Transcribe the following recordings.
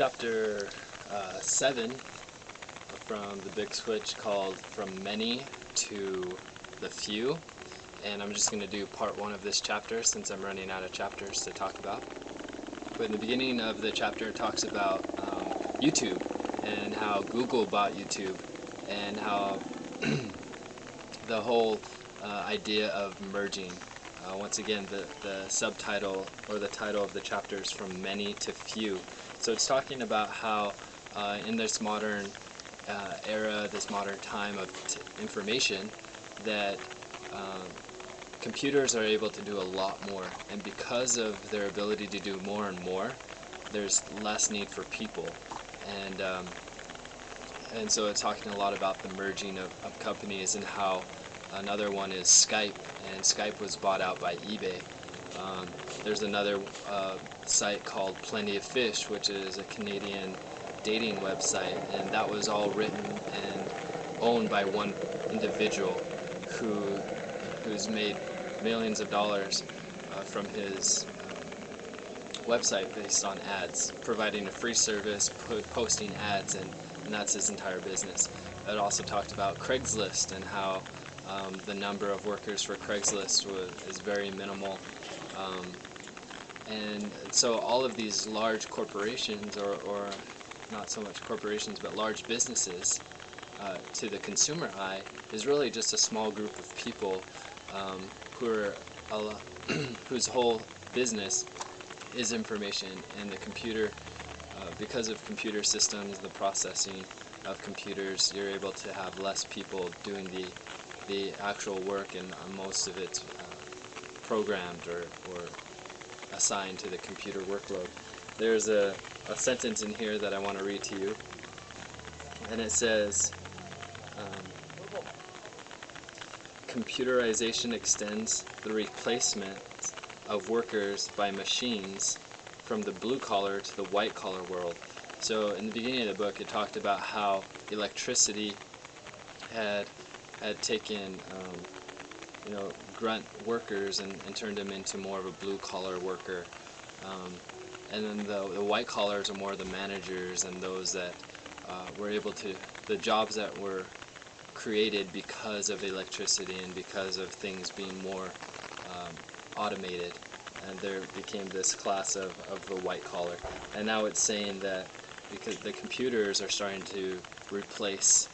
chapter 7 from the big switch called From Many to the Few, and I'm just going to do part 1 of this chapter since I'm running out of chapters to talk about. But in the beginning of the chapter it talks about YouTube and how Google bought YouTube and how the whole idea of merging. Once again, the subtitle or the title of the chapter is From Many to Few. So it's talking about how in this modern era, this modern time of information, that computers are able to do a lot more, and because of their ability to do more and more, there's less need for people. And so it's talking a lot about the merging of companies, and how another one is Skype, and Skype was bought out by eBay. There's another site called Plenty of Fish, which is a Canadian dating website, and that was all written and owned by one individual who's made millions of dollars from his website based on ads, providing a free service, posting ads, and that's his entire business. It also talked about Craigslist and how the number of workers for Craigslist is very minimal. And so all of these large corporations, or not so much corporations, but large businesses, to the consumer eye, is really just a small group of people whose whole business is information, and the computer, because of computer systems, the processing of computers, you're able to have less people doing the actual work, and most of it's programmed or assigned to the computer workload. There's a sentence in here that I want to read to you, and it says, computerization extends the replacement of workers by machines from the blue-collar to the white-collar world. So in the beginning of the book it talked about how electricity had taken grunt workers and turned them into more of a blue-collar worker. And then the white collars are more the managers and those that were able to, the jobs that were created because of electricity and because of things being more automated, and there became this class of the white collar. And now it's saying that because the computers are starting to replace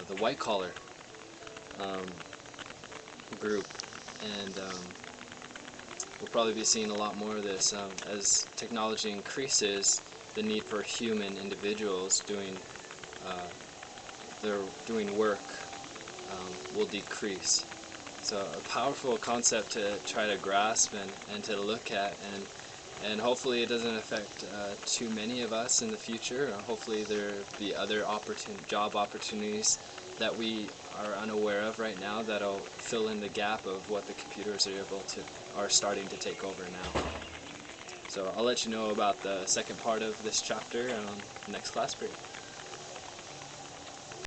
the white collar group, and we'll probably be seeing a lot more of this as technology increases. The need for human individuals doing work will decrease. So a powerful concept to try to grasp and to look at, and hopefully it doesn't affect too many of us in the future. Hopefully there'll be other job opportunities that we are unaware of right now that'll fill in the gap of what the computers are starting to take over now. So I'll let you know about the second part of this chapter next class period.